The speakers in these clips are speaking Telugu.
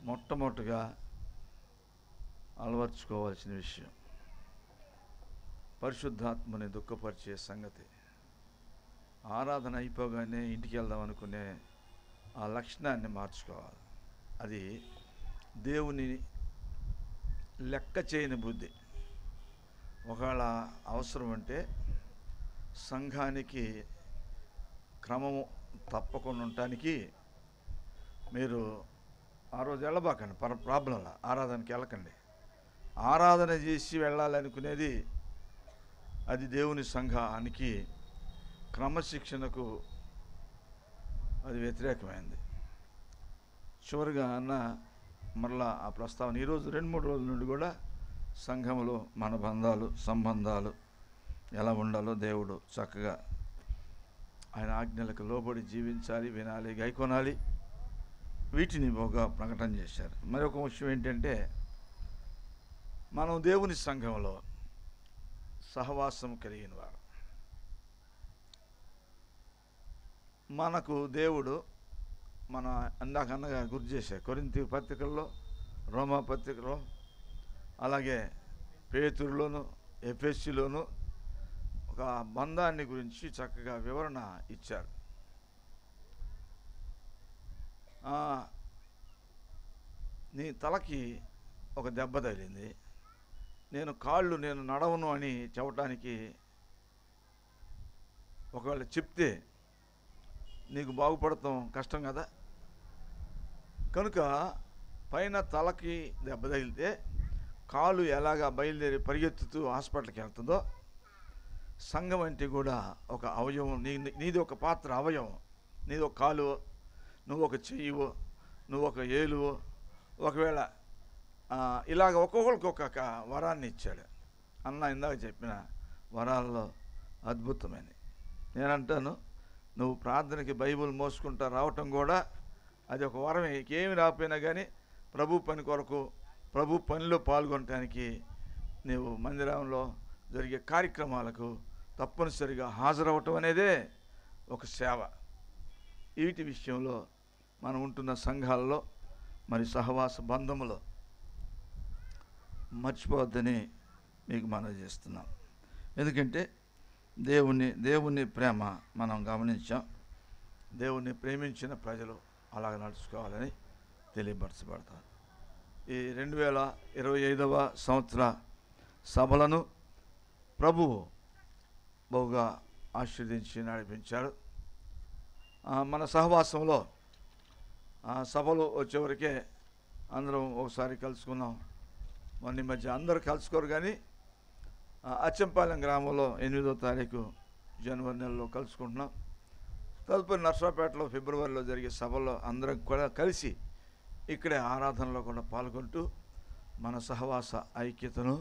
మొట్టమొదటిగా అలవర్చుకోవాల్సిన విషయం పరిశుద్ధాత్మని దుఃఖపరిచే సంగతి. ఆరాధన అయిపోగానే ఇంటికి వెళ్దాం అనుకునే ఆ లక్షణాన్ని మార్చుకోవాలి. అది దేవుని లెక్క చేయని బుద్ధి. ఒకవేళ అవసరం అంటే సంఘానికి క్రమము తప్పకుండా ఉండటానికి మీరు ఆ రోజు వెళ్ళబాకండి, ప్రాబ్లంలా ఆరాధనకి వెళ్ళకండి. ఆరాధన చేసి వెళ్ళాలనుకునేది అది దేవుని సంఘానికి క్రమశిక్షణకు అది వ్యతిరేకమైంది. చివరిగా మరలా ఆ ప్రస్తావన ఈరోజు 2-3 రోజుల నుండి కూడా సంఘంలో మన బంధాలు సంబంధాలు ఎలా ఉండాలో దేవుడు చక్కగా ఆయన ఆజ్ఞలకు లోబడి జీవించాలి, వినాలి, గైకొనాలి, వీటిని బాగా ప్రకటన చేశారు. మరొక విషయం ఏంటంటే మనం దేవుని సంఘంలో సహవాసం కలిగిన వారు. మనకు దేవుడు మన అందాకన్నగా గుర్తు చేశారు. కొరింథీ పత్రికల్లో, రోమా పత్రికలో, అలాగే పేతురులోను, ఎఫెసీలోను ఒక బంధాన్ని గురించి చక్కగా వివరణ ఇచ్చారు. నీ తలకి ఒక దెబ్బ తగిలింది, నేను నడవను అని చెప్పటానికి ఒకవేళ చెప్తే నీకు బాగుపడతాం కష్టం కదా. కనుక పైన తలకి దెబ్బ తగిలితే కాలు ఎలాగా బయలుదేరి పరిగెత్తుతూ హాస్పిటల్కి వెళ్తుందో సంఘం అంటే కూడా ఒక అవయవం. నీది ఒక పాత్ర అవయవం. నీది ఒక కాలు, నువ్వు ఒక చెయ్యివో, నువ్వు ఒక ఏలువో, ఒకవేళ ఇలాగ ఒక్కొక్కరికి ఒక్కొక్క వరాన్ని ఇచ్చాడు. ఇందాక చెప్పిన వరాల్లో అద్భుతమైనవి. నేనంటాను, నువ్వు ప్రార్థనకి బైబిల్ మోసుకుంటా రావటం కూడా అది ఒక వరమే. ఏమి రాకపోయినా కానీ ప్రభు పని కొరకు, ప్రభు పనిలో పాల్గొనటానికి నీవు మందిరంలో జరిగే కార్యక్రమాలకు తప్పనిసరిగా హాజరవటం అనేదే ఒక సేవ. వీటి విషయంలో మనం ఉంటున్న సంఘాలలో మరి సహవాస బంధములో మర్చిపోవద్దని మీకు మనవి చేస్తున్నాం. ఎందుకంటే దేవుని ప్రేమ మనం గమనించాం. దేవుణ్ణి ప్రేమించిన ప్రజలు అలాగ నడుచుకోవాలని తెలియపరచబడతారు. ఈ 2025వ సంవత్సర సభలను ప్రభువు బహుగా ఆశీర్వదించి నడిపించాడు. మన సహవాసంలో సభలు వచ్చేవరకే అందరం ఒకసారి కలుసుకున్నాం. మొన్న మధ్య అందరూ కలుసుకోరు కానీ అచ్చంపాలెం గ్రామంలో 8వ తారీఖు జనవరి నెలలో కలుసుకుంటున్నాం. తదుపరి నర్సాపేటలో ఫిబ్రవరిలో జరిగే సభల్లో అందరం కూడా కలిసి ఇక్కడే ఆరాధనలో కూడా పాల్గొంటూ మన సహవాస ఐక్యతను,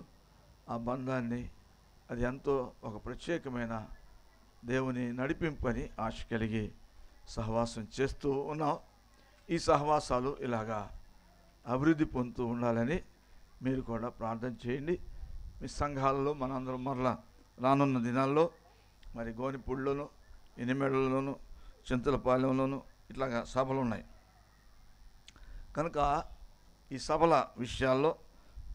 ఆ బంధాన్ని, అది ఎంతో ఒక ప్రత్యేకమైన దేవుని నడిపింపని ఆశ కలిగి సహవాసం చేస్తూ ఉన్నాం. ఈ సహవాసాలు ఇలాగా అభివృద్ధి పొందుతూ ఉండాలని మీరు కూడా ప్రార్థన చేయండి. మీ సంఘాలలో మనందరం మరలా రానున్న దినాల్లో మరి గోనిపూడిలోను, ఇనిమెడలోను, చింతలపాలెంలోను ఇట్లాగా సభలు ఉన్నాయి. కనుక ఈ సభల విషయాల్లో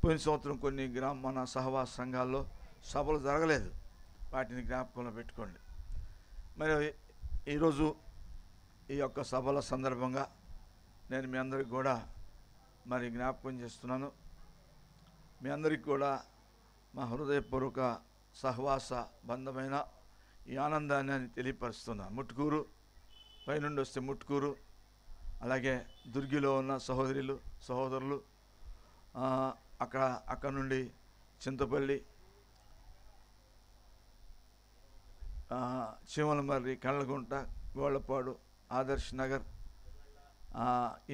పోయిన సంవత్సరం కొన్ని మన సహవాస సంఘాల్లో సభలు జరగలేదు. వాటిని జ్ఞాపకంలో పెట్టుకోండి. మరి ఈరోజు ఈ యొక్క సభల సందర్భంగా నేను మీ అందరికి కూడా మరి జ్ఞాపకం చేస్తున్నాను. మీ అందరికీ కూడా మా హృదయపూర్వక సహవాస బంధమైన ఈ ఆనందాన్ని తెలియపరుస్తున్నాను. ముట్టుకూరు పైనుండి వస్తే ముట్టుకూరు, అలాగే దుర్గిలో ఉన్న సహోదరులు అక్కడ నుండి చింతపల్లి, చీమలమర్రి, కళ్ళగుంట, గోళ్లపాడు, ఆదర్శ్ నగర్,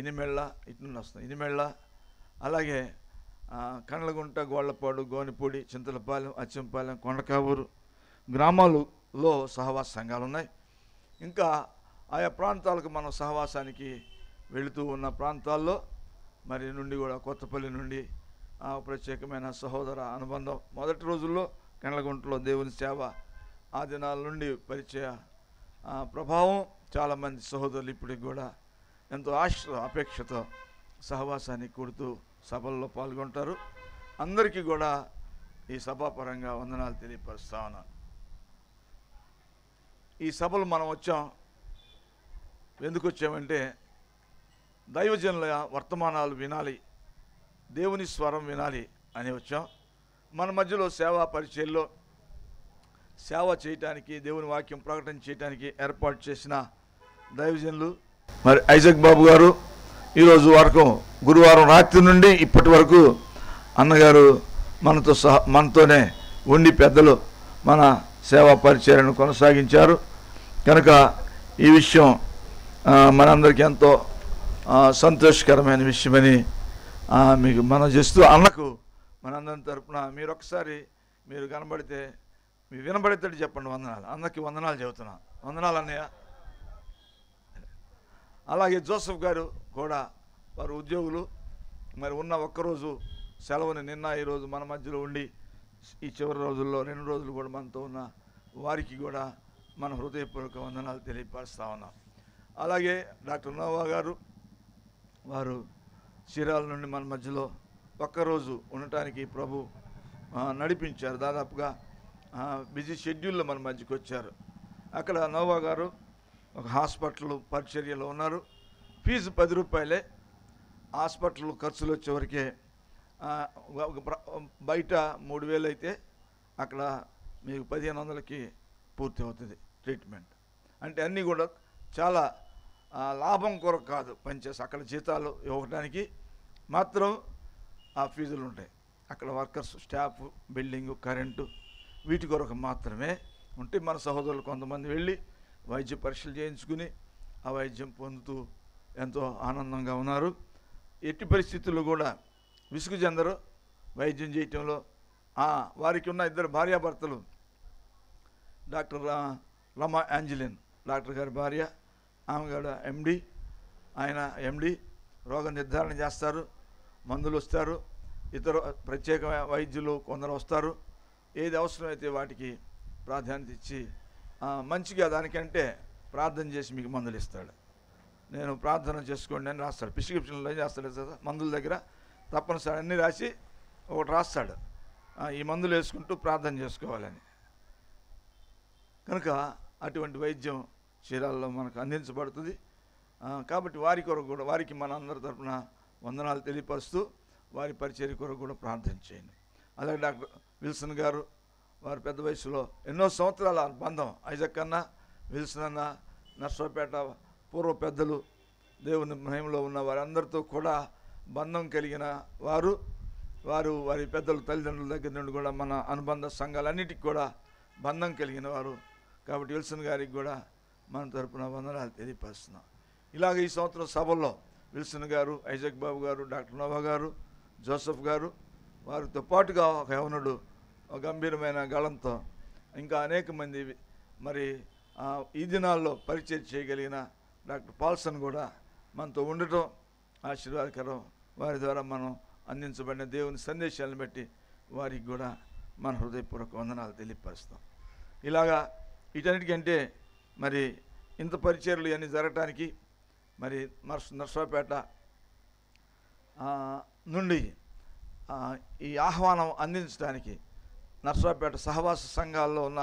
ఇనిమెళ్ళ, ఇటు నుండి వస్తుంది ఇనిమెళ్ళ, అలాగే కండ్లగుంట, గోళ్లపాడు, గోనిపూడి, చింతలపాలెం, అచ్చంపాలెం, కొండకావూరు గ్రామాలలో సహవాస సంఘాలు ఉన్నాయి. ఇంకా ఆయా ప్రాంతాలకు మనం సహవాసానికి వెళుతూ ఉన్న ప్రాంతాల్లో మరి నుండి కూడా కొత్తపల్లి నుండి ప్రత్యేకమైన సహోదర అనుబంధం. మొదటి రోజుల్లో కండ్లగుంటలో దేవుని సేవ, ఆ దినాల నుండి పరిచయ ప్రభావం చాలామంది సహోదరులు ఇప్పటికి కూడా ఎంతో అపేక్షతో సహవాసాన్ని కూడుతూ సభల్లో పాల్గొంటారు. అందరికీ కూడా ఈ సభాపరంగా వందనాలు తెలియపరుస్తా ఉన్నాను. ఈ సభలు మనం ఎందుకు వచ్చామంటే దైవజనుల వర్తమానాలు వినాలి, దేవుని స్వరం వినాలి అని వచ్చాం. మన మధ్యలో సేవా పరిచర్యలో సేవ చేయటానికి, దేవుని వాక్యం ప్రకటన చేయడానికి ఏర్పాటు చేసిన దైవజనులు మరి ఐజక్ బాబు గారు ఈరోజు వరకు గురువారం రాత్రి నుండి ఇప్పటి వరకు అన్నగారు మనతోనే ఉండి పెద్దలు మన సేవా పరిచర్యను కొనసాగించారు. కనుక ఈ విషయం మనందరికీ ఎంతో సంతోషకరమైన విషయమని మీకు మనం చేస్తూ అన్నకు మనందరి తరపున మీరు కనబడితే మీరు వినబడేటట్టు చెప్పండి వందనాలు. అన్నకి వందనాలు చెబుతున్నాను. వందనాలు అన్నయ్య. అలాగే జోసెఫ్ గారు కూడా వారు ఉద్యోగులు, మరి ఉన్న ఒక్కరోజు సెలవుని నిన్న ఈరోజు మన మధ్యలో ఉండి ఈ చివరి రోజుల్లో 2 రోజులు కూడా మనతో ఉన్న వారికి కూడా మన హృదయపూర్వక వందనాలు తెలియపరుస్తా ఉన్నాం. అలాగే డాక్టర్ నోవా గారు వారు చీరాల నుండి మన మధ్యలో ఒక్కరోజు ఉండటానికి ప్రభు నడిపించారు. దాదాపుగా బిజీ షెడ్యూల్లో మన మధ్యకి వచ్చారు. అక్కడ నోవా గారు ఒక హాస్పిటల్ పరిచర్యలో ఉన్నారు. ఫీజు 10 రూపాయలే. హాస్పిటల్ ఖర్చులు వచ్చేవరకే బయట 3000 అయితే అక్కడ మీకు 1500కి పూర్తి అవుతుంది ట్రీట్మెంట్. అంటే అన్నీ కూడా చాలా లాభం కొరకు కాదు పనిచేసి, అక్కడ జీతాలు ఇవ్వడానికి మాత్రం ఆ ఫీజులు ఉంటాయి. అక్కడ వర్కర్స్, స్టాఫ్, బిల్డింగు, కరెంటు వీటి కొరకు మాత్రమే ఉంటే మన సహోదరులు కొంతమంది వెళ్ళి వైద్య పరీక్షలు చేయించుకుని ఆ వైద్యం పొందుతూ ఎంతో ఆనందంగా ఉన్నారు. ఎట్టి పరిస్థితుల్లో కూడా విసుగు చెందరు వైద్యం చేయటంలో. వారికి ఉన్న 2 భార్యాభర్తలు, డాక్టర్ రమా యాంజలిన్ డాక్టర్ గారి భార్య, ఆమె కూడా ఎండి, ఆయన ఎండి. రోగ నిర్ధారణ చేస్తారు, మందులు వస్తారు, ఇతర ప్రత్యేక వైద్యులు కొందరు వస్తారు. ఏది అవసరమైతే వాటికి ప్రాధాన్యత ఇచ్చి మంచిగా దానికంటే ప్రార్థన చేసి మీకు మందులు ఇస్తాడు. నేను ప్రార్థన చేసుకోండి అని రాస్తాడు. ప్రిస్క్రిప్షన్లో చేస్తాడు కదా, మందుల దగ్గర తప్పనిసరి అన్నీ రాసి ఒకటి రాస్తాడు, ఈ మందులు వేసుకుంటూ ప్రార్థన చేసుకోవాలని. కనుక అటువంటి వైద్యం చీరాల్లో మనకు అందించబడుతుంది. కాబట్టి వారి కొరకు కూడా, వారికి మన అందరి తరపున వందనాలు తెలియపరుస్తూ వారి పరిచర్య కొరకు కూడా ప్రార్థన చేయండి. అలాగే డాక్టర్ విల్సన్ గారు, వారు పెద్ద వయసులో ఎన్నో సంవత్సరాల బంధం. ఐజక్ అన్న, విల్సన్ అన్న, నర్సరావుపేట పూర్వ పెద్దలు, దేవుని మహిమలో ఉన్న వారందరితో కూడా బంధం కలిగిన వారి పెద్దలు, తల్లిదండ్రుల దగ్గర నుండి కూడా మన అనుబంధ సంఘాలన్నిటికీ కూడా బంధం కలిగిన వారు. కాబట్టి విల్సన్ గారికి కూడా మన తరపున వందనాలు తెలియపరుస్తున్నాం. ఇలాగ ఈ సంవత్సరం సభల్లో విల్సన్ గారు, ఐజక్ బాబు గారు, డాక్టర్ నోవా గారు, జోసెఫ్ గారు, వారితో పాటుగా ఒక యవనుడు గంభీరమైన గళంతో ఇంకా అనేక మంది మరి ఈ దినాల్లో పరిచయం చేయగలిగిన డాక్టర్ పాల్సన్ కూడా మనతో ఉండటం ఆశీర్వాదకరం. వారి ద్వారా మనం అందించబడిన దేవుని సందేశాలను బట్టి వారికి కూడా మన హృదయపూర్వక వందనాలు తెలియపరుస్తాం. ఇలాగా వీటన్నిటికంటే మరి ఇంత పరిచర్యలు ఇవన్నీ జరగటానికి మరి నర్సరావుపేట నుండి ఈ ఆహ్వానం అందించడానికి నర్సరావుపేట సహవాస సంఘాల్లో ఉన్న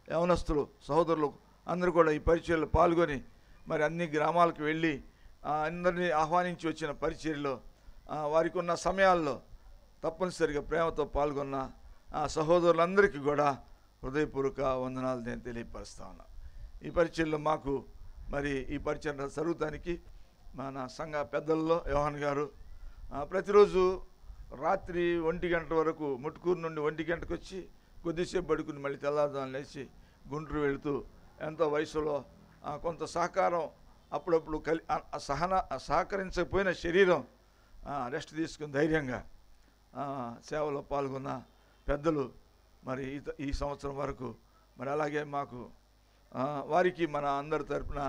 యవనస్తులు, సహోదరులు అందరూ కూడా ఈ పరిచర్యలో పాల్గొని మరి అన్ని గ్రామాలకు వెళ్ళి అందరినీ ఆహ్వానించి వచ్చిన పరిచర్యలో వారికి ఉన్న సమయాల్లో తప్పనిసరిగా ప్రేమతో పాల్గొన్న సహోదరులందరికీ కూడా హృదయపూర్వక వందనాలు నేను తెలియపరుస్తా ఉన్నా. ఈ పరిచర్యలో మాకు మరి ఈ పరిచర్య జరుగుతానికి మన సంఘ పెద్దల్లో యోహాన్ గారు ప్రతిరోజు రాత్రి 1 గంట వరకు ముట్టుకూరు నుండి 1 గంటకు వచ్చి కొద్దిసేపు పడుకుని మళ్ళీ తెల్లారుదాన్ని లేచి గుంటూరు వెళుతూ ఎంతో వయసులో కొంత సహకారం అప్పుడప్పుడు సహకరించకపోయిన శరీరం రెస్ట్ తీసుకుని ధైర్యంగా సేవలో పాల్గొన్న పెద్దలు మరి ఈ సంవత్సరం వరకు మరి అలాగే మాకు వారికి మన అందరి తరపున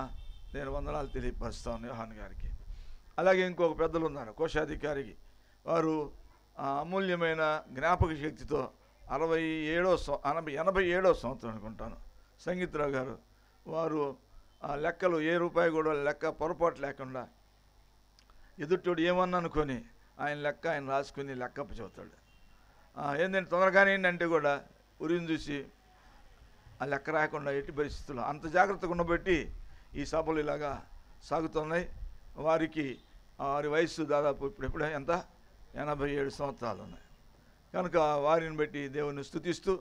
నేను వందనాలు తెలియపరుస్తాను యోహాన్ గారికి. అలాగే ఇంకొక పెద్దలు ఉన్నారు కోశాధికారికి, వారు అమూల్యమైన జ్ఞాపక శక్తితో 87వ సంవత్సరం అనుకుంటాను సంగీతరావు గారు, వారు లెక్కలు ఏ రూపాయి కూడా లెక్క పొరపాటు లేకుండా ఎదుటోడు ఏమన్నా అనుకొని ఆయన లెక్క ఆయన రాసుకుని లెక్కప్ప చెబుతాడు. ఏంటంటే తొందరగానే ఏంటంటే కూడా ఉరిని చూసి ఆ లెక్క రాకుండా ఎట్టి పరిస్థితుల్లో అంత జాగ్రత్తగా ఉండబట్టి ఈ సభలు ఇలాగా సాగుతున్నాయి. వారి వయస్సు దాదాపు ఇప్పుడెప్పుడే ఎంత 87 సంవత్సరాలు ఉన్నాయి. కనుక వారిని బట్టి దేవుని స్తుతిస్తూ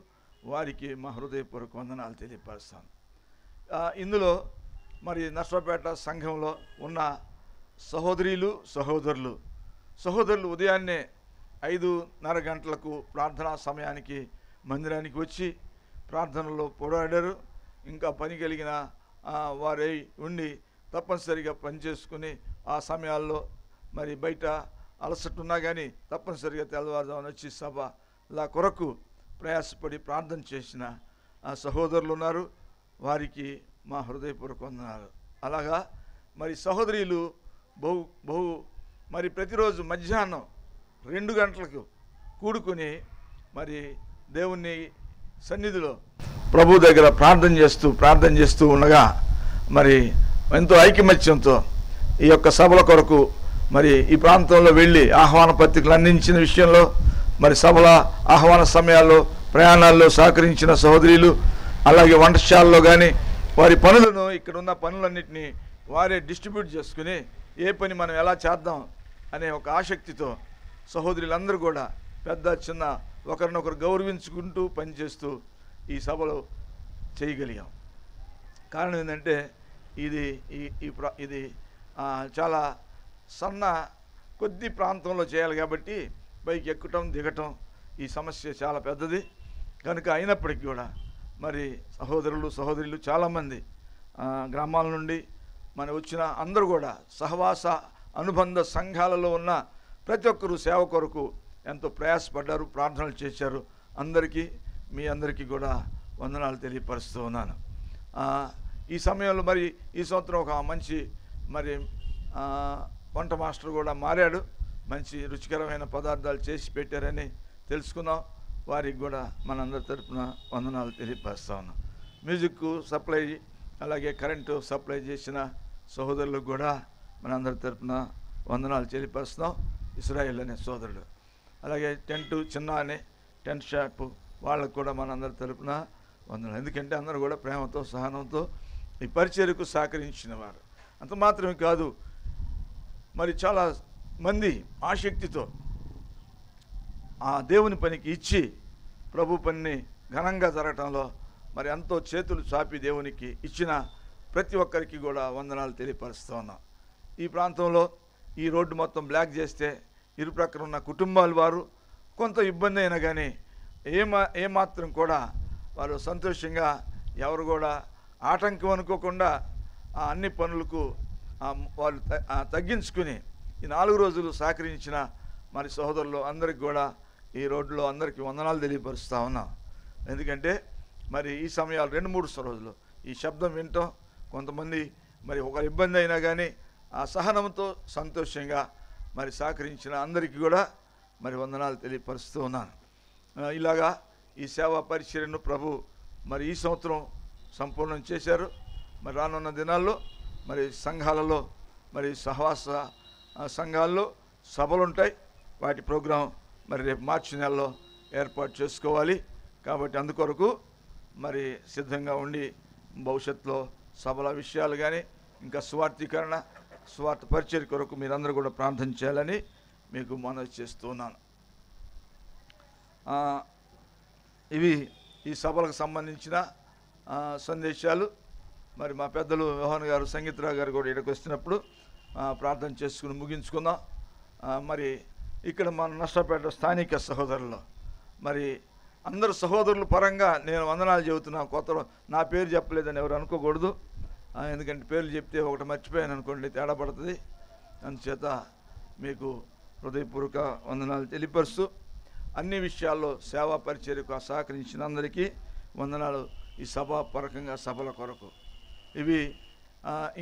వారికి మా హృదయపూర్వక వందనాలు తెలియపరుస్తాను. ఇందులో మరి నర్సరావుపేట సంఘంలో ఉన్న సహోదరులు ఉదయాన్నే 5:30 గంటలకు ప్రార్థనా సమయానికి మందిరానికి వచ్చి ప్రార్థనలో పోరాడారు. ఇంకా పని కలిగిన వారై ఉండి తప్పనిసరిగా పనిచేసుకుని ఆ సమయాల్లో మరి బయట అలసట ఉన్నా కానీ తప్పనిసరిగా తెల్లవారుజామున వచ్చి సభల కొరకు ప్రయాసపడి ప్రార్థన చేసిన ఆ సహోదరులు ఉన్నారు. వారికి మా హృదయపూర్వక వందనాలు. అలాగా మరి సహోదరులు బహు మరి ప్రతిరోజు మధ్యాహ్నం 2 గంటలకు కూడుకుని మరి దేవుని సన్నిధిలో ప్రభు దగ్గర ప్రార్థన చేస్తూ ఉండగా మరి ఎంతో ఐకమత్యంతో ఈ యొక్క సభల కొరకు మరి ఈ ప్రాంతంలో వెళ్ళి ఆహ్వాన పత్రికలు అందించిన విషయంలో మరి సభల ఆహ్వాన సమయాల్లో ప్రయాణాల్లో సహకరించిన సహోదరులు, అలాగే వంటశాలలో కానీ వారి పనులను ఇక్కడ ఉన్న పనులన్నింటినీ వారే డిస్ట్రిబ్యూట్ చేసుకుని ఏ పని మనం ఎలా చేద్దాం అనే ఒక ఆసక్తితో సహోదరులందరూ కూడా పెద్ద చిన్న ఒకరినొకరు గౌరవించుకుంటూ పనిచేస్తూ ఈ సభలో చేయగలిగాం. కారణం ఏంటంటే ఇది చాలా కొద్ది ప్రాంతంలో చేయాలి కాబట్టి పైకి ఎక్కటం దిగటం ఈ సమస్య చాలా పెద్దది. కనుక అయినప్పటికీ కూడా మరి సహోదరులు చాలామంది గ్రామాల నుండి మన వచ్చిన అందరూ కూడా సహవాస అనుబంధ సంఘాలలో ఉన్న ప్రతి ఒక్కరూ సేవ కొరకు ఎంతో ప్రయాసపడ్డారు, ప్రార్థనలు చేశారు. మీ అందరికీ కూడా వందనాలు తెలియపరుస్తూ ఉన్నాను. ఈ సమయంలో మరి ఈ సంవత్సరం ఒక మంచి మరి వంట మాస్టర్ కూడా మారాడు. మంచి రుచికరమైన పదార్థాలు చేసి పెట్టారని తెలుసుకున్నాం. వారికి కూడా మనందరి తరపున వందనాలు తెలియపరుస్తూ ఉన్నాం. మ్యూజిక్ సప్లై అలాగే కరెంటు సప్లై చేసిన సహోదరులకు కూడా మనందరి తరపున వందనాలు తెలియపరుస్తున్నాం. ఇస్రాయేల్ అనే సోదరుడు, అలాగే టెంట్ షాపు వాళ్ళకు కూడా మనందరి తరపున వందనాలు. ఎందుకంటే అందరూ కూడా ప్రేమతో సహనంతో ఈ పరిచర్యకు సహకరించిన వారు. అంత మాత్రమే కాదు, మరి చాలా మంది ఆసక్తితో ఆ దేవుని పనికి ఇచ్చి ప్రభు పనిని ఘనంగా జరగటంలో మరి ఎంతో చేతులు చాపి దేవునికి ఇచ్చిన ప్రతి ఒక్కరికి కూడా వందనాలు తెలియపరుస్తూ ఉన్నాం. ఈ ప్రాంతంలో ఈ రోడ్డు మొత్తం బ్లాక్ చేస్తే ఇరుప్రక్కన ఉన్న కుటుంబాల వారు కొంత ఇబ్బంది అయినా కానీ ఏమాత్రం కూడా వారు సంతోషంగా ఎవరు కూడా ఆటంకం అనుకోకుండా అన్ని పనులకు వాళ్ళు తగ్గించుకుని ఈ 4 రోజులు సహకరించిన మరి సహోదరులు అందరికి కూడా ఈ రోడ్లో అందరికీ వందనాలు తెలియపరుస్తూ ఉన్నాం. ఎందుకంటే మరి ఈ సమయాలు 2-3 రోజులు ఈ శబ్దం వింటాం. కొంతమంది మరి ఒక ఇబ్బంది అయినా కానీ ఆ సహనంతో సంతోషంగా మరి సహకరించిన అందరికీ కూడా మరి వందనాలు తెలియపరుస్తూ ఉన్నాను. ఇలాగా ఈ సేవా పరిచర్యను ప్రభు మరి ఈ సంవత్సరం సంపూర్ణం చేశారు. మరి రానున్న దినాల్లో మరి సంఘాలలో మరి సహవాస సంఘాల్లో సభలు ఉంటాయి. వాటి ప్రోగ్రాం మరి రేపు మార్చి నెలలో ఏర్పాటు చేసుకోవాలి. కాబట్టి అందుకొరకు మరి సిద్ధంగా ఉండి భవిష్యత్తులో సభల విషయాలు కానీ ఇంకా స్వార్థ పరిచర్య కొరకు మీరందరూ కూడా ప్రార్థన చేయాలని మీకు మనవి చేస్తున్నాను. ఇవి ఈ సభలకు సంబంధించిన సందేశాలు. మరి మా పెద్దలు యోహాన్ గారు, సంగీతరావు గారు కూడా ఇక్కడికి వచ్చినప్పుడు ప్రార్థన చేసుకుని ముగించుకుందాం. మరి ఇక్కడ మన నర్సరావుపేట స్థానిక సహోదరులు మరి అందరు సహోదరుల పరంగా నేను వందనాలు చెబుతున్నాను. నా పేరు చెప్పలేదని ఎవరు అనుకోకూడదు. ఎందుకంటే పేర్లు చెప్తే ఒకటి మర్చిపోయాను అనుకోండి, తేడా పడుతుంది. అందుచేత మీకు హృదయపూర్వక వందనాలు తెలియపరుస్తూ అన్ని విషయాల్లో సేవా పరిచర్యకు సహకరించిన అందరికీ వందనాలు. ఈ సభల కొరకు ఇవి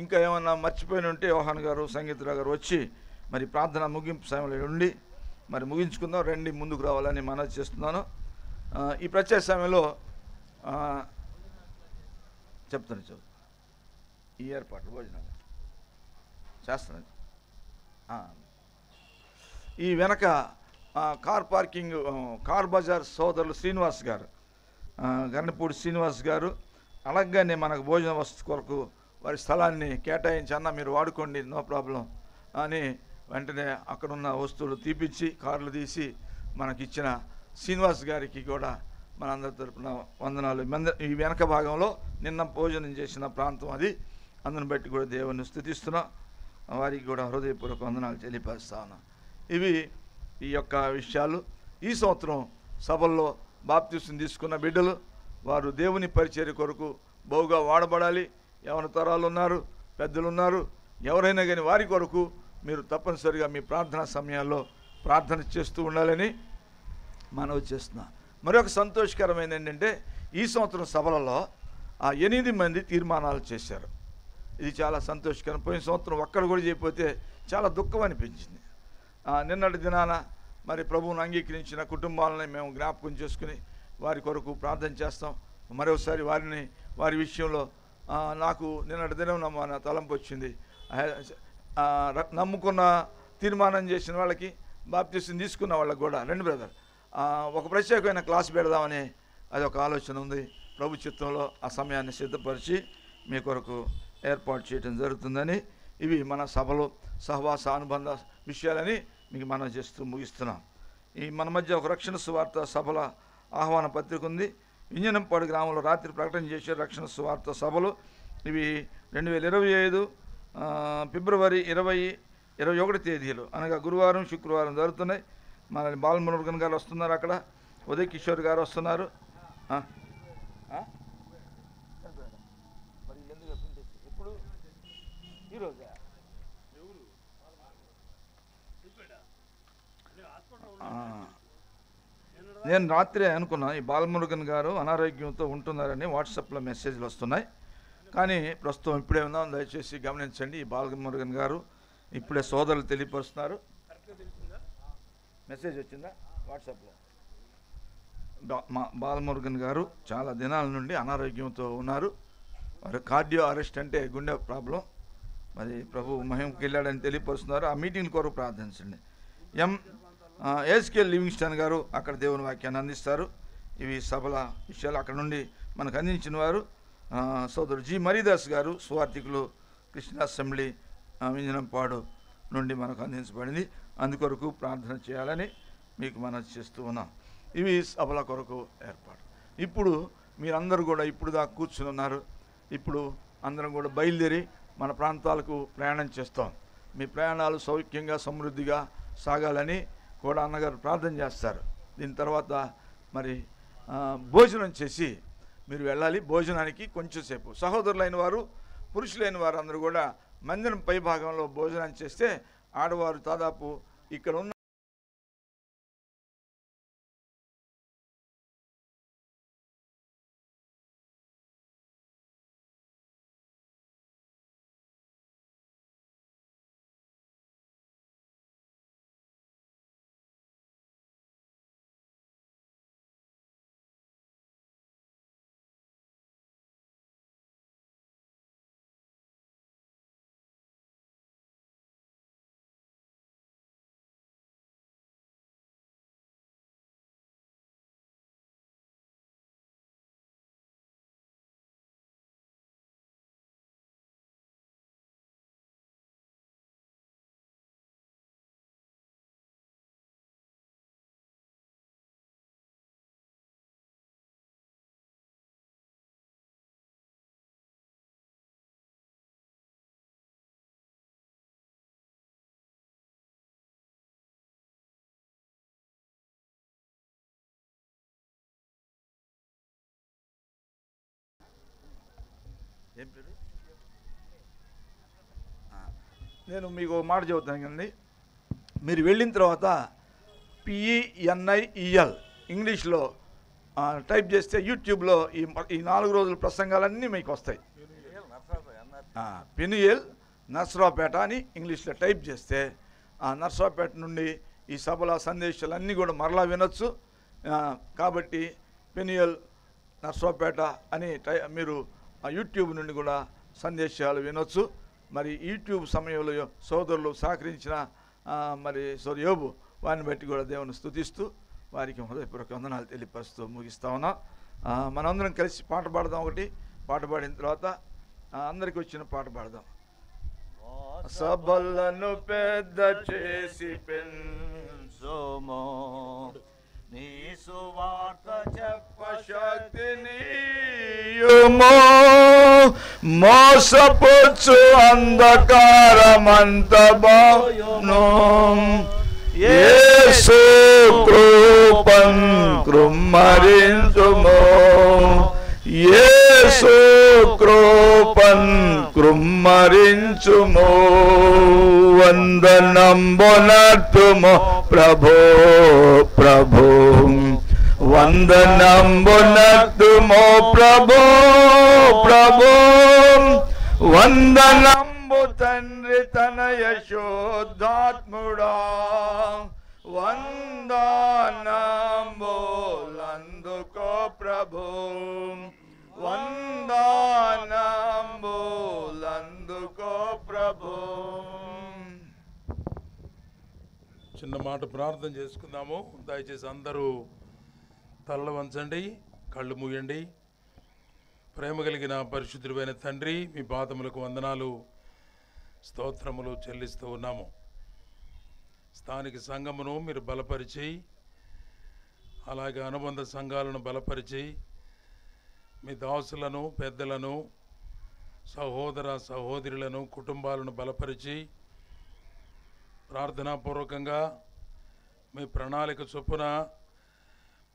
ఇంకా ఏమన్నా మర్చిపోయిన ఉంటే యోహాన్ గారు, సంగీతరావు గారు వచ్చి మరి ప్రార్థన ముగింపు సమయంలో ఉండి మరి ముగించుకుందాం. రండి, ముందుకు రావాలని మనవి చేస్తున్నాను. ఈ ప్రత్యేక సమయంలో చెప్తాను ఈ ఏర్పాట్లు భోజనాలు చేస్తున్నాను. ఈ వెనక కార్ పార్కింగ్ కార్ బజార్ సోదరులు శ్రీనివాస్ గారు, గన్నపూడి శ్రీనివాస్ గారు అలాగనే మనకు భోజన వసతి కొరకు వారి స్థలాన్ని కేటాయించి, అన్న మీరు వాడుకోండి నో ప్రాబ్లం అని వెంటనే అక్కడున్న వస్తువులు తీపిచ్చి కార్లు తీసి మనకిచ్చిన శ్రీనివాస్ గారికి కూడా మనందరి తరపున వందనాలు. ఈ వెనక భాగంలో నిన్న భోజనం చేసిన ప్రాంతం అది, అందుని బట్టి కూడా దేవుని స్తుతిస్తున్నాం. వారికి కూడా హృదయపూర్వక వందనాలు తెలియపరుస్తాను. ఇవి ఈ యొక్క విషయాలు. ఈ సంవత్సరం సభల్లో బాప్తిసం తీసుకున్న బిడ్డలు వారు దేవుని పరిచర్య కొరకు బహుగా వాడబడాలి. యవన తరాలు ఉన్నారు, పెద్దలు ఉన్నారు, ఎవరైనా కానీ వారి కొరకు మీరు తప్పనిసరిగా మీ ప్రార్థనా సమయాల్లో ప్రార్థన చేస్తూ ఉండాలని మనవి చేస్తున్నా. మరొక సంతోషకరమైన ఏంటంటే ఈ సంవత్సరం సభలలో 8 మంది తీర్మానాలు చేశారు. ఇది చాలా సంతోషకరం. పోయిన సంవత్సరం ఒక్కడు కూడా చేయకపోతే చాలా దుఃఖం అనిపించింది. నిన్నటి దినాన మరి ప్రభువును అంగీకరించిన కుటుంబాలని మేము జ్ఞాపకం చేసుకుని వారి కొరకు ప్రార్థన చేస్తాం. మరోసారి వారి విషయంలో నాకు నిన్నటి దినం మన తలంపు వచ్చింది. నమ్ముకున్న తీర్మానం చేసిన వాళ్ళకి, బాప్తిసం తీసుకున్న వాళ్ళకి కూడా రండి బ్రదర్ ఒక ప్రత్యేకమైన క్లాస్ పెడదామని అది ఒక ఆలోచన ఉంది. ప్రభు చిత్తంలో ఆ సమయాన్ని సిద్ధపరిచి మీ కొరకు ఏర్పాటు చేయడం జరుగుతుందని, ఇవి మన సభలో సహవాస అనుబంధ విషయాలని మీకు మనం చేస్తూ ముగిస్తున్నాం. ఈ మన మధ్య ఒక రక్షణ సువార్త సభల ఆహ్వాన పత్రిక ఉంది. ఇంజనంపాడు గ్రామంలో రాత్రి ప్రకటన చేసే రక్షణ సువార్త సభలు ఇవి 2025 ఫిబ్రవరి 20, 21 తేదీలు అనగా గురువారం శుక్రవారం జరుగుతున్నాయి. మన బాలమురుగన్ గారు వస్తున్నారు, అక్కడ ఉదయ్ కిషోర్ గారు వస్తున్నారు. ఇప్పుడు ఈరోజు నేను రాత్రే అనుకున్నా ఈ బాలమురుగన్ గారు అనారోగ్యంతో ఉంటున్నారని వాట్సాప్లో మెసేజ్లు వస్తున్నాయి. కానీ ప్రస్తుతం ఇప్పుడే ఉందాం, దయచేసి గమనించండి. ఈ బాలమురుగన్ గారు ఇప్పుడే సోదరులు తెలియపరుస్తున్నారు. మెసేజ్ వచ్చిందా వాట్సాప్లో? బాలమురుగన్ గారు చాలా దినాల నుండి అనారోగ్యంతో ఉన్నారు. వారు కార్డియో అరెస్ట్ అంటే గుండె ప్రాబ్లం, మరి ప్రభు మహిమకి వెళ్ళాడని తెలియపరుస్తున్నారు. ఆ మీటింగ్ కొరకు ప్రార్థించండి. ఎస్కేల్ లివింగ్స్టన్ గారు అక్కడ దేవుని వాక్యాన్ని అందిస్తారు. ఇవి సభల విషయాలు అక్కడ నుండి మనకు అందించిన వారు సోదరుడు జి మరీదాస్ గారు, సువార్థికులు, కృష్ణ అసెంబ్లీ వింజనంపాడు నుండి మనకు అందించబడింది. అందుకొరకు ప్రార్థన చేయాలని మీకు మనం చేస్తూ ఉన్నాం. ఇవి సభల కొరకు ఏర్పాటు. ఇప్పుడు మీరందరూ కూడా ఇప్పుడు దాకా కూర్చుని ఉన్నారు. ఇప్పుడు అందరం కూడా బయలుదేరి మన ప్రాంతాలకు ప్రయాణం చేస్తాం. మీ ప్రయాణాలు సౌఖ్యంగా సమృద్ధిగా సాగాలని కూడా అన్నగారు ప్రార్థన చేస్తారు. దీని తర్వాత మరి భోజనం చేసి మీరు వెళ్ళాలి. భోజనానికి కొంచెం సేపు సహోదరులైన వారు, పురుషులైన వారు అందరూ కూడా మందిరం పై భాగంలో భోజనం చేస్తే ఆడవారు దాదాపు ఇక్కడ ఉన్న ఏం పేరు? నేను మీకు మాట చెబుతాను కదండి. మీరు వెళ్ళిన తర్వాత PENIEL ఇంగ్లీష్లో టైప్ చేస్తే యూట్యూబ్లో ఈ 4 రోజుల ప్రసంగాలన్నీ మీకు వస్తాయి. పెనుయేల్ నర్సరావుపేట అని ఇంగ్లీష్లో టైప్ చేస్తే ఆ నర్సరావుపేట నుండి ఈ సభల సందేశాలన్నీ కూడా మరలా వినొచ్చు. కాబట్టి పెనుయేల్ నర్సరావుపేట అని మీరు యూట్యూబ్ నుండి కూడా సందేశాలు వినొచ్చు. మరి యూట్యూబ్ సమయంలో సోదరులు సహకరించిన మరి యోబు, వారిని బట్టి కూడా దేవుని స్తుతిస్తూ వారికి హృదయపూర్వక వందనాలు తెలియపరుస్తూ ముగిస్తా ఉన్నాం. మనందరం కలిసి పాట పాడదాం. ఒకటి పాట పాడిన తర్వాత అందరికి వచ్చిన పాట పాడదాం. సభలను పెద్ద చేసి పెంచుమో, నీ సువార్త చెప్ప శక్తినియుమో, మోసపుచ్చు అంధకారమంత బాను, యేసు కృపం కృమ్మరించుమో, యేసు కృపం కృమ్మరించుమో, వందనంబునర్తుమో ప్రభో ప్రభో, వందనంబునర్తుమో ప్రభో ప్రభో, వందనంబు తండ్రి తనయ శుద్ధాత్ముడా, వందనంబులందుకో ప్రభో, వందనంబులందుకో ప్రభో. చిన్న మాట ప్రార్థన చేసుకుందాము. దయచేసి అందరూ తల్ల వంచండి, కళ్ళు మూయండి. ప్రేమ కలిగిన పరిశుద్ధుడైన తండ్రి, మీ పాదములకు వందనాలు స్తోత్రములు చెల్లిస్తూ ఉన్నాము. స్థానిక సంఘమును మీరు బలపరిచి, అలాగే అనుబంధ సంఘాలను బలపరిచి, మీ దాసులను, పెద్దలను, సహోదర సహోదరులను, కుటుంబాలను బలపరిచి, ప్రార్థనాపూర్వకంగా మీ ప్రణాళిక చొప్పున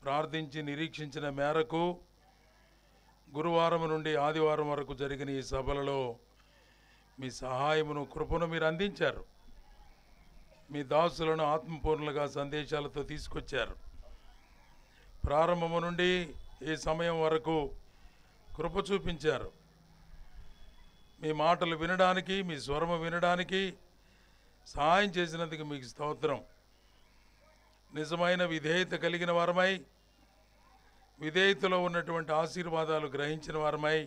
ప్రార్థించి నిరీక్షించిన మేరకు గురువారం నుండి ఆదివారం వరకు జరిగిన ఈ సభలలో మీ సహాయమును, కృపను మీరు అందించారు. మీ దాసులను ఆత్మపూర్ణులుగా సందేశాలతో తీసుకొచ్చారు. ప్రారంభము నుండి ఈ సమయం వరకు కృప చూపించారు. మీ మాటలు వినడానికి, మీ స్వరము వినడానికి సహాయం చేసినందుకు మీకు స్తోత్రం. నిజమైన విధేయత కలిగిన వారమై, విధేయతలో ఉన్నటువంటి ఆశీర్వాదాలు గ్రహించిన వారమై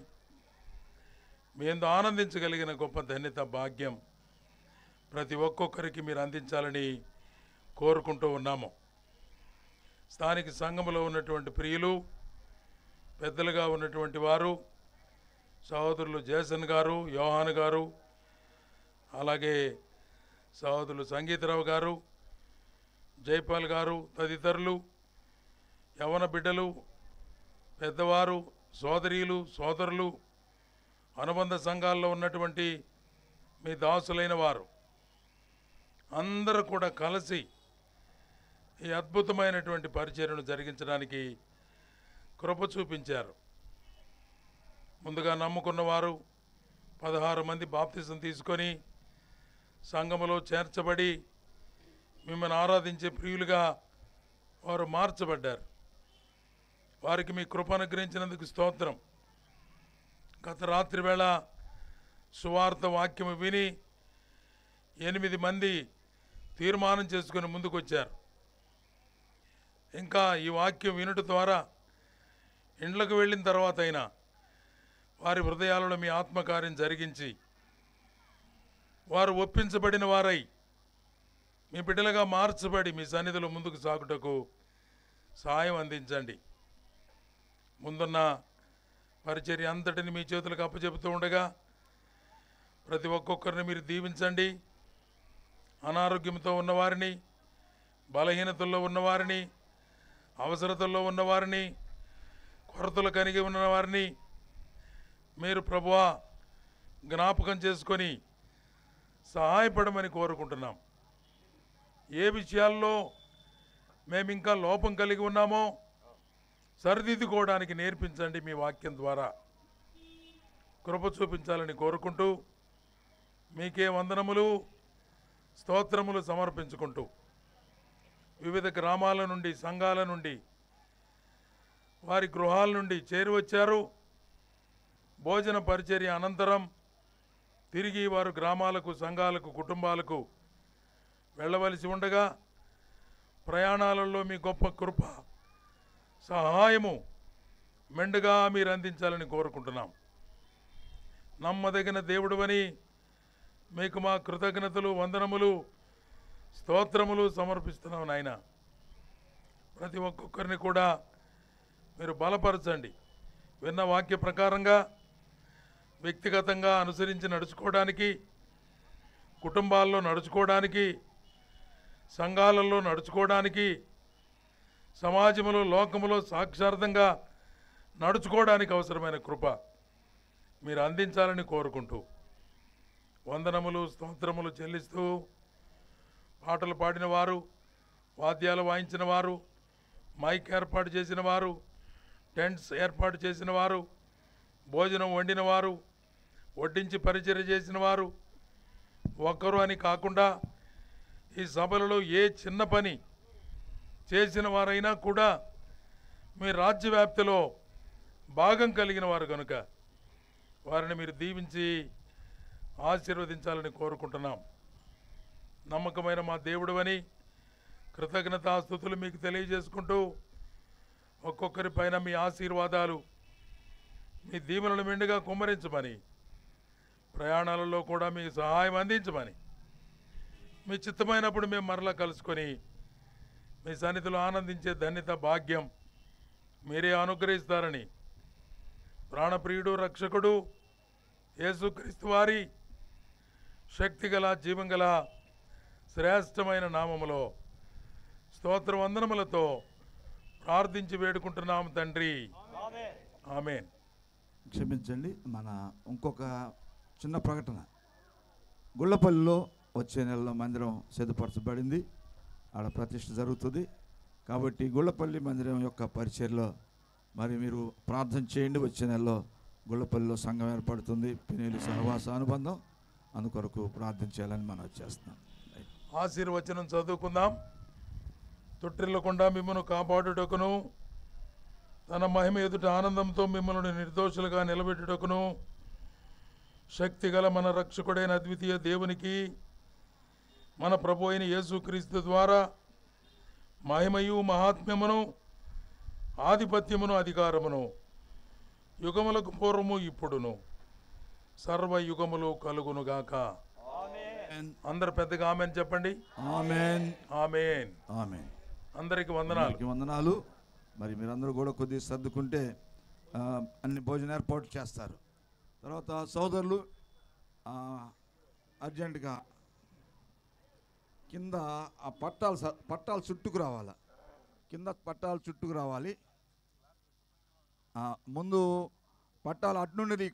మేము ఆనందించగలిగిన గొప్ప ధన్యత, భాగ్యం ప్రతి ఒక్కొక్కరికి మీరు అందించాలని కోరుకుంటూ ఉన్నాము. స్థానిక సంఘములో ఉన్నటువంటి ప్రియులు, పెద్దలుగా ఉన్నటువంటి వారు, సహోదరులు జేసన్ గారు, యోహాన్ గారు, అలాగే సహోదరులు సంగీతరావు గారు, జైపాల్ గారు, తదితరులు, యవన బిడ్డలు, పెద్దవారు, సోదరీలు, సోదరులు, అనుబంధ సంఘాల్లో ఉన్నటువంటి మీ దాసులైన వారు అందరూ కూడా కలిసి ఈ అద్భుతమైనటువంటి పరిచర్యను జరిగించడానికి కృప చూపించారు. ముందుగా నమ్ముకున్నవారు 16 మంది బాప్తిసం తీసుకొని సంఘములో చేర్చబడి మిమ్మల్ని ఆరాధించే ప్రియులుగా వారు మార్చబడ్డారు. వారికి మీ కృప అనుగ్రహించినందుకు స్తోత్రం. గత రాత్రి వేళ సువార్త వాక్యము విని 8 మంది తీర్మానం చేసుకుని ముందుకు వచ్చారు. ఇంకా ఈ వాక్యం వినుట ద్వారా ఇండ్లకు వెళ్ళిన తర్వాత అయినా వారి హృదయాలలో మీ ఆత్మకార్యం జరిగించి వారు ఒప్పించబడిన వారై మీ బిడ్డలుగా మార్చబడి మీ సన్నిధిలో ముందుకు సాగుటకు సహాయం అందించండి. ముందున్న పరిచర్య అంతటిని మీ చేతులకు అప్పచెబుతూ ఉండగా ప్రతి ఒక్కొక్కరిని మీరు దీవించండి. అనారోగ్యంతో ఉన్నవారిని, బలహీనతల్లో ఉన్నవారిని, అవసరతల్లో ఉన్నవారిని, కొరతలు కలిగి ఉన్నవారిని మీరు ప్రభువా జ్ఞాపకం చేసుకొని సహాయపడమని కోరుకుంటున్నాం. ఏ విషయాల్లో మేము ఇంకా లోపం కలిగి ఉన్నామో సరిదిద్దుకోవడానికి నేర్పించండి. మీ వాక్యం ద్వారా కృప చూపించాలని కోరుకుంటూ మీకే వందనములు, స్తోత్రములు సమర్పించుకుంటూ వివిధ గ్రామాల నుండి, సంఘాల నుండి, వారి గృహాల నుండి చేరువచ్చారు. భోజన పరిచర్య అనంతరం తిరిగి వారు గ్రామాలకు, సంఘాలకు, కుటుంబాలకు వెళ్ళవలసి ఉండగా ప్రయాణాలలో మీ గొప్ప కృప, సహాయము మెండుగా మీరు అందించాలని కోరుకుంటున్నాం. నమ్మదగిన దేవుడువని మీకు మా కృతజ్ఞతలు, వందనములు, స్తోత్రములు సమర్పిస్తున్నాం నాయన. ప్రతి ఒక్కొక్కరిని కూడా మీరు బలపరచండి. విన్న వాక్య ప్రకారంగా వ్యక్తిగతంగా అనుసరించి నడుచుకోవడానికి, కుటుంబాల్లో నడుచుకోవడానికి, సంఘాలలో నడుచుకోవడానికి, సమాజంలో లోకములో సాక్షార్థంగా నడుచుకోవడానికి అవసరమైన కృప మీరు అందించాలని కోరుకుంటూ వందనములు స్తోత్రములు చెల్లిస్తూ పాటలు పాడిన వారు, వాద్యాలు వాయించిన వారు, మైక్ ఏర్పాటు చేసిన వారు, టెంట్స్ ఏర్పాటు చేసిన వారు, భోజనం వండిన వారు, వడ్డించి పరిచర్య చేసిన వారు, ఒక్కరు అని కాకుండా ఈ సభలలో ఏ చిన్న పని చేసిన వారైనా కూడా మీ రాజ్యవ్యాప్తిలో భాగం కలిగిన వారు కనుక వారిని మీరు దీవించి ఆశీర్వదించాలని కోరుకుంటున్నాం. నమ్మకమైన మా దేవుడు అని కృతజ్ఞతాస్తుతులు మీకు తెలియజేసుకుంటూ ఒక్కొక్కరి పైన మీ ఆశీర్వాదాలు, మీ దీవెనలు మెండుగా కుమ్మరించమని, ప్రయాణాలలో కూడా మీకు సహాయం అందించమని, మీ చిత్తమైనప్పుడు మేము మరలా కలుసుకొని మీ సన్నిధిలో ఆనందించే ధన్యత భాగ్యం మీరే అనుగ్రహిస్తారని ప్రాణప్రియుడు రక్షకుడు యేసుక్రీస్తు వారి శక్తిగల జీవంగల శ్రేష్టమైన నామములో స్తోత్ర వందనములతో ప్రార్థించి వేడుకుంటున్నాం తండ్రి, ఆమేన్. క్షమించండి, మన ఇంకొక చిన్న ప్రకటన. గుళ్ళపల్లిలో వచ్చే నెలలో మందిరం సిద్ధపరచబడింది, ఆడ ప్రతిష్ఠ జరుగుతుంది. కాబట్టి గుళ్ళపల్లి మందిరం యొక్క పరిచర్లో మరి మీరు ప్రార్థన చేయండి. వచ్చే నెలలో గుళ్ళపల్లిలో సంఘం ఏర్పడుతుంది, పినేలి సహవాస అనుబంధం, అందుకొరకు ప్రార్థన చేయాలని మనం వచ్చేస్తున్నాం. ఆశీర్వచనం చదువుకుందాం. తొట్టిల్లకుండా మిమ్మల్ని కాపాడుటకును, తన మహిమ ఎదుట ఆనందంతో మిమ్మల్ని నిర్దోషులుగా నిలబెట్టుటకును శక్తిగల మన రక్షకుడైన అద్వితీయ దేవునికి మన ప్రభు అయిన యేసుక్రీస్తు ద్వారా మహిమయు మహాత్మ్యమును ఆధిపత్యమును అధికారమును యుగములకు పూర్వము ఇప్పుడును సర్వయుగములు కలుగునుగాక. అందరు పెద్దగా ఆమెన్ చెప్పండి. ఆమేన్, ఆమేన్, ఆమేన్. అందరికి వందనాలు. వందనాలు. మరి మీరందరూ కూడా కొద్దిగా సర్దుకుంటే అన్ని భోజనం ఏర్పాటు చేస్తారు. తర్వాత సోదరులు అర్జెంటుగా కింద ఆ పట్టాలు చుట్టుకు రావాలి, కింద పట్టాలు చుట్టుకు రావాలి. ముందు పట్టాలు అటు నుండి